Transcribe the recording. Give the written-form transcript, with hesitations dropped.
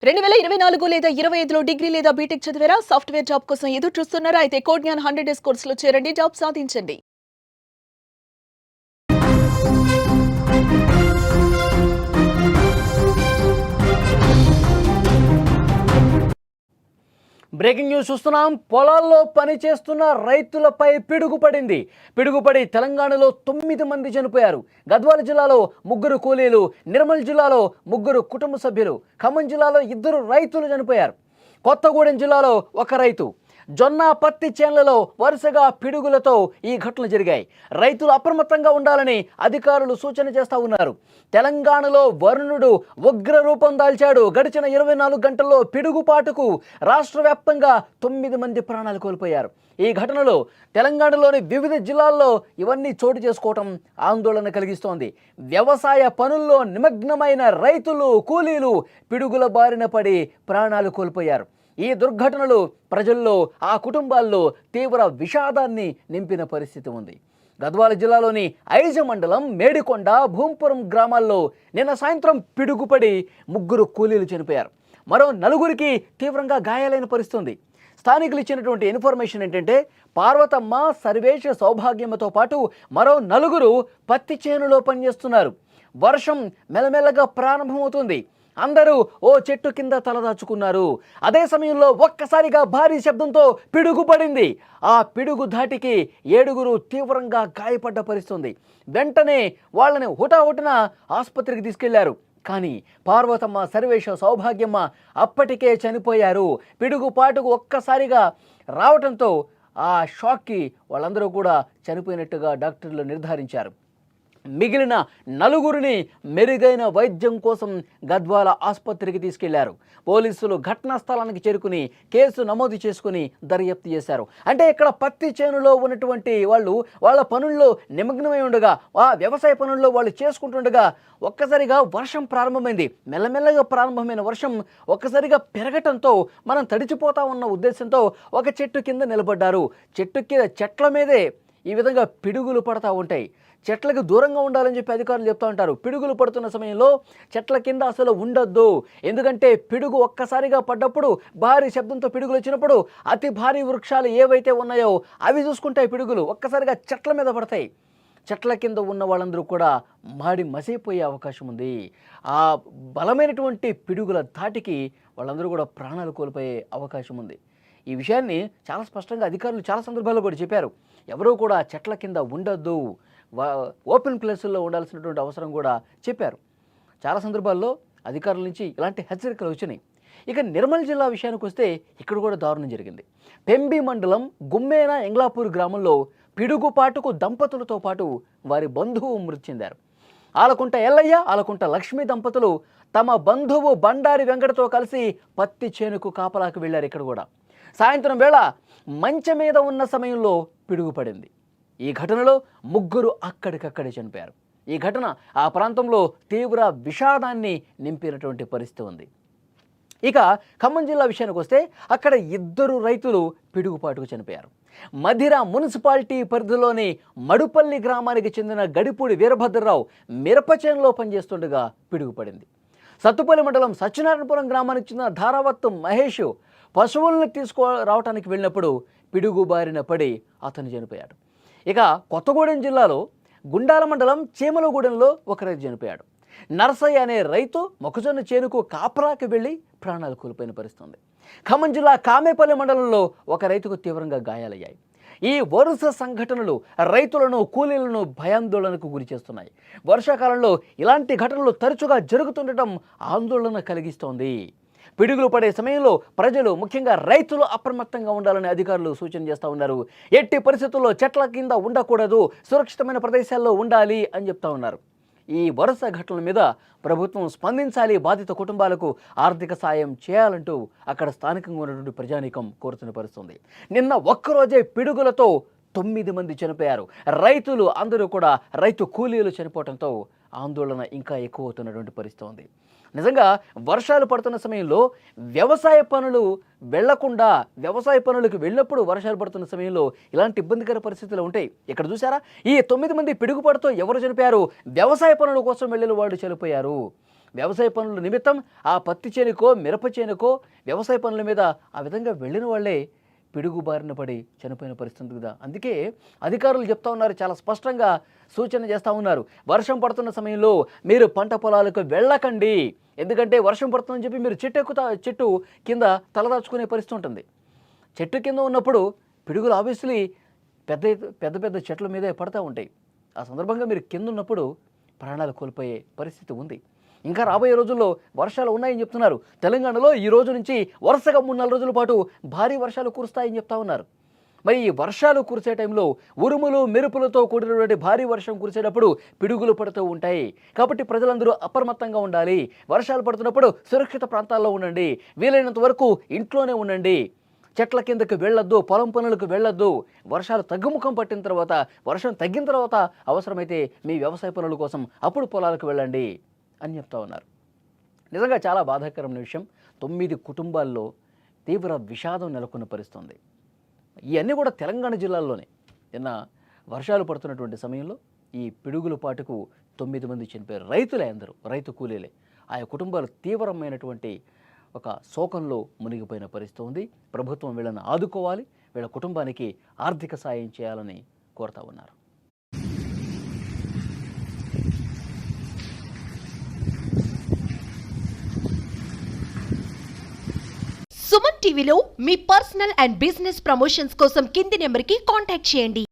2024 లేదా 25లో డిగ్రీ లేదా బీటెక్ చదివారా? సాఫ్ట్‌వేర్ జాబ్ కోసం ఎదురు చూస్తున్నారా? అయితే కోడ్ జ్ఞాన్ 100 డేస్ కోర్సులో చేరండి. జాబ్ సాధించండి. బ్రేకింగ్ న్యూస్ చూస్తున్నాం. పొలాల్లో పని చేస్తున్న రైతులపై పిడుగుపడింది. పిడుగుపడి తెలంగాణలో 9 మంది చనిపోయారు. గద్వాల జిల్లాలో 3 కూలీలు, నిర్మల్ జిల్లాలో 3 కుటుంబ సభ్యులు, ఖమ్మం జిల్లాలో 2 రైతులు చనిపోయారు. కొత్తగూడెం జిల్లాలో 1 రైతు. జొన్న పత్తి చేన్లలో వరుసగా పిడుగులతో ఈ ఘటనలు జరిగాయి. రైతులు అప్రమత్తంగా ఉండాలని అధికారులు సూచన చేస్తూ ఉన్నారు. తెలంగాణలో వరుణుడు ఉగ్ర రూపం దాల్చాడు. గడిచిన 24 గంటల్లో పిడుగుపాటుకు రాష్ట్ర వ్యాప్తంగా 9 మంది ప్రాణాలు కోల్పోయారు. ఈ ఘటనలో తెలంగాణలోని వివిధ జిల్లాల్లో ఇవన్నీ చోటు చేసుకోవటం ఆందోళన కలిగిస్తోంది. వ్యవసాయ పనుల్లో నిమగ్నమైన రైతులు, కూలీలు పిడుగుల బారిన పడి ప్రాణాలు కోల్పోయారు. ఈ దుర్ఘటనలు ప్రజల్లో, ఆ కుటుంబాల్లో తీవ్ర విషాదాన్ని నింపిన పరిస్థితి ఉంది. గద్వాల జిల్లాలోని ఐజ మండలం మేడికొండ, భూంపురం గ్రామాల్లో నిన్న సాయంత్రం పిడుగుపడి 3 కూలీలు చనిపోయారు. మరో 4కి తీవ్రంగా గాయాలైన పరిస్థితి. స్థానికులు ఇచ్చినటువంటి ఇన్ఫర్మేషన్ ఏంటంటే, పార్వతమ్మ, సర్వేష్, సౌభాగ్యమ్మతో పాటు మరో 4 పత్తి చేనులో పనిచేస్తున్నారు. వర్షం మెల్లమెల్లగా ప్రారంభమవుతుంది. అందరూ ఓ చెట్టు కింద తలదాచుకున్నారు. అదే సమయంలో ఒక్కసారిగా భారీ శబ్దంతో పిడుగు పడింది. ఆ పిడుగు ధాటికి 7 తీవ్రంగా గాయపడ్డ పరిస్థితి. వెంటనే వాళ్ళని హుటాహుటిన ఆసుపత్రికి తీసుకెళ్లారు. కానీ పార్వతమ్మ, సర్వేష, సౌభాగ్యమ్మ అప్పటికే చనిపోయారు. పిడుగుపాటుకు ఒక్కసారిగా రావటంతో ఆ షాక్కి వాళ్ళందరూ కూడా చనిపోయినట్టుగా డాక్టర్లు నిర్ధారించారు. మిగిలిన 4 మెరుగైన వైద్యం కోసం గద్వాల ఆసుపత్రికి తీసుకెళ్లారు. పోలీసులు ఘటనా స్థలానికి చేరుకుని కేసు నమోదు చేసుకుని దర్యాప్తు చేశారు. అంటే ఇక్కడ పత్తి చేనులో ఉన్నటువంటి వాళ్ళు వాళ్ళ పనుల్లో నిమగ్నమై ఉండగా, ఆ వ్యవసాయ పనుల్లో వాళ్ళు చేసుకుంటుండగా ఒక్కసారిగా వర్షం ప్రారంభమైంది. మెల్లమెల్లగా ప్రారంభమైన వర్షం ఒక్కసారిగా పెరగటంతో మనం తడిచిపోతా ఉన్న ఉద్దేశంతో ఒక చెట్టు కింద నిలబడ్డారు. చెట్ల మీదే ఈ విధంగా పిడుగులు పడతా ఉంటాయి. చెట్లకు దూరంగా ఉండాలని చెప్పి అధికారులు చెప్తూ ఉంటారు. పిడుగులు పడుతున్న సమయంలో చెట్ల కింద అసలు ఉండొద్దు. ఎందుకంటే పిడుగు ఒక్కసారిగా పడ్డప్పుడు, భారీ శబ్దంతో పిడుగులు వచ్చినప్పుడు అతి భారీ వృక్షాలు ఏవైతే ఉన్నాయో అవి చూసుకుంటాయి. పిడుగులు ఒక్కసారిగా చెట్ల మీద పడతాయి. చెట్ల కింద ఉన్న వాళ్ళందరూ కూడా మాడి మసైపోయే అవకాశం ఉంది. ఆ బలమైనటువంటి పిడుగుల ధాటికి వాళ్ళందరూ కూడా ప్రాణాలు కోల్పోయే అవకాశం ఉంది. ఈ విషయాన్ని చాలా స్పష్టంగా అధికారులు చాలా సందర్భాల్లో కూడా చెప్పారు. ఎవరూ కూడా చెట్ల కింద ఉండొద్దు, ఓపెన్ ప్లేసుల్లో ఉండాల్సినటువంటి అవసరం కూడా చెప్పారు. చాలా సందర్భాల్లో అధికారుల నుంచి ఇలాంటి హెచ్చరికలు వచ్చినాయి. ఇక నిర్మల్ జిల్లా విషయానికి వస్తే ఇక్కడ కూడా దారుణం జరిగింది. పెంబి మండలం గుమ్మేన ఎంగ్లాపూర్ గ్రామంలో పిడుగుపాటుకు దంపతులతో పాటు వారి బంధువు మృతి చెందారు. ఆలకుంట ఎల్లయ్య, ఆలకుంట లక్ష్మి దంపతులు తమ బంధువు బండారి వెంకటతో కలిసి పత్తి చేనుకు కాపలాకు వెళ్ళారు. ఇక్కడ కూడా సాయంత్రం వేళ మంచం మీద ఉన్న సమయంలో పిడుగు పడింది. ఈ ఘటనలో 3 అక్కడికక్కడే చనిపోయారు. ఈ ఘటన ఆ ప్రాంతంలో తీవ్ర విషాదాన్ని నింపినటువంటి పరిస్థితి ఉంది. ఇక ఖమ్మం జిల్లా విషయానికి వస్తే అక్కడ 2 రైతులు పిడుగుపాటుకు చనిపోయారు. మధిర మున్సిపాలిటీ పరిధిలోని మడుపల్లి గ్రామానికి చెందిన గడిపూడి వీరభద్రరావు మిరపచేనులో పనిచేస్తుండగా పిడుగుపడింది. సత్తుపల్లి మండలం సత్యనారాయణపురం గ్రామానికి చెందిన ధారావత్తు మహేష్ పశువులను రావడానికి వెళ్ళినప్పుడు పిడుగు బారిన పడి అతను చనిపోయాడు. ఇక కొత్తగూడెం జిల్లాలో గుండాల మండలం చీమలగూడెంలో 1 రైతు చనిపోయాడు. నర్సయ్య అనే రైతు మొక్కజొన్న చేనుకు కాపలాకి వెళ్ళి ప్రాణాలు కోల్పోయిన పరిస్థితి. ఖమ్మం జిల్లా కామేపల్లి మండలంలో 1 రైతుకు తీవ్రంగా గాయాలయ్యాయి. ఈ వరుస సంఘటనలు రైతులను, కూలీలను భయాందోళనకు గురి చేస్తున్నాయి. వర్షాకాలంలో ఇలాంటి ఘటనలు తరచుగా జరుగుతుండటం ఆందోళన కలిగిస్తోంది. పిడుగులు పడే సమయంలో ప్రజలు, ముఖ్యంగా రైతులు అప్రమత్తంగా ఉండాలని అధికారులు సూచన చేస్తూ ఉన్నారు. ఎట్టి పరిస్థితుల్లో చెట్ల కింద ఉండకూడదు, సురక్షితమైన ప్రదేశాల్లో ఉండాలి అని చెప్తా ఉన్నారు. ఈ వరుస ఘటనల మీద ప్రభుత్వం స్పందించాలి, బాధిత కుటుంబాలకు ఆర్థిక సాయం చేయాలంటూ అక్కడ స్థానికంగా ఉన్నటువంటి ప్రజానీకం కోరుతున్న పరిస్థితుంది. నిన్న ఒక్కరోజే పిడుగులతో 9 మంది చనిపోయారు. రైతులు అందరూ కూడా, రైతు కూలీలు చనిపోవడంతో ఆందోళన ఇంకా ఎక్కువ అవుతున్నటువంటి పరిస్థితి ఉంది. నిజంగా వర్షాలు పడుతున్న సమయంలో వ్యవసాయ పనులు వెళ్లకుండా, వ్యవసాయ పనులకు వెళ్ళినప్పుడు వర్షాలు పడుతున్న సమయంలో ఇలాంటి ఇబ్బందికర పరిస్థితులు ఉంటాయి. ఇక్కడ చూసారా, ఈ 9 మంది పిడుగుపడుతూ ఎవరు చనిపోయారు? వ్యవసాయ పనుల కోసం వెళ్ళిన వాళ్ళు చనిపోయారు. వ్యవసాయ పనుల నిమిత్తం ఆ పత్తి చేనుకో మిరప చేనుకో వ్యవసాయ పనుల మీద ఆ విధంగా వెళ్ళిన వాళ్ళే పిడుగు బారిన పడి చనిపోయిన పరిస్థితి కదా. అందుకే అధికారులు చెప్తా ఉన్నారు, చాలా స్పష్టంగా సూచన చేస్తూ ఉన్నారు, వర్షం పడుతున్న సమయంలో మీరు పంట పొలాలకు వెళ్ళకండి. ఎందుకంటే వర్షం పడుతుందని చెప్పి మీరు చెట్టు కింద తలదాచుకునే పరిస్థితి ఉంటుంది. చెట్టు కింద ఉన్నప్పుడు పిడుగులు ఆబ్వియస్లీ పెద్ద పెద్ద చెట్ల మీదే పడతా ఉంటాయి. ఆ సందర్భంగా మీరు కింద ఉన్నప్పుడు ప్రాణాలు కోల్పోయే పరిస్థితి ఉంది. ఇంకా రాబోయే రోజుల్లో వర్షాలు ఉన్నాయని చెప్తున్నారు. తెలంగాణలో ఈ రోజు నుంచి వరుసగా 3-4 రోజుల పాటు భారీ వర్షాలు కురుస్తాయని చెప్తా ఉన్నారు. మరి ఈ వర్షాలు కురిసే టైంలో ఉరుములు మెరుపులతో కూడినటువంటి భారీ వర్షం కురిసేటప్పుడు పిడుగులు పడుతూ ఉంటాయి. కాబట్టి ప్రజలందరూ అప్రమత్తంగా ఉండాలి. వర్షాలు పడుతున్నప్పుడు సురక్షిత ప్రాంతాల్లో ఉండండి. వీలైనంత వరకు ఇంట్లోనే ఉండండి. చెట్ల కిందకి వెళ్ళొద్దు, పొలం పనులకు వెళ్ళొద్దు. వర్షాలు తగ్గుముఖం పట్టిన తర్వాత, వర్షం తగ్గిన తర్వాత అవసరమైతే మీ వ్యవసాయ పనుల కోసం అప్పుడు పొలాలకు వెళ్ళండి అని చెప్తా ఉన్నారు. నిజంగా చాలా బాధాకరమైన విషయం. 9 కుటుంబాల్లో తీవ్ర విషాదం నెలకొన్న పరిస్థితుంది. ఇవన్నీ కూడా తెలంగాణ జిల్లాల్లోనే. నిన్న వర్షాలు పడుతున్నటువంటి సమయంలో ఈ పిడుగుల పాటుకు 9 మంది చనిపోయారు. రైతులే, అందరూ రైతు కూలీలే. ఆయా కుటుంబాలు తీవ్రమైనటువంటి ఒక శోకంలో మునిగిపోయిన పరిస్థితి ఉంది. ప్రభుత్వం వీళ్ళని ఆదుకోవాలి, వీళ్ళ కుటుంబానికి ఆర్థిక సాయం చేయాలని కోరుతా ఉన్నారు. సుమన్ టీవీలో మీ పర్సనల్ అండ్ బిజినెస్ ప్రమోషన్స్ కోసం కింది నెంబర్కి కాంటాక్ట్ చేయండి.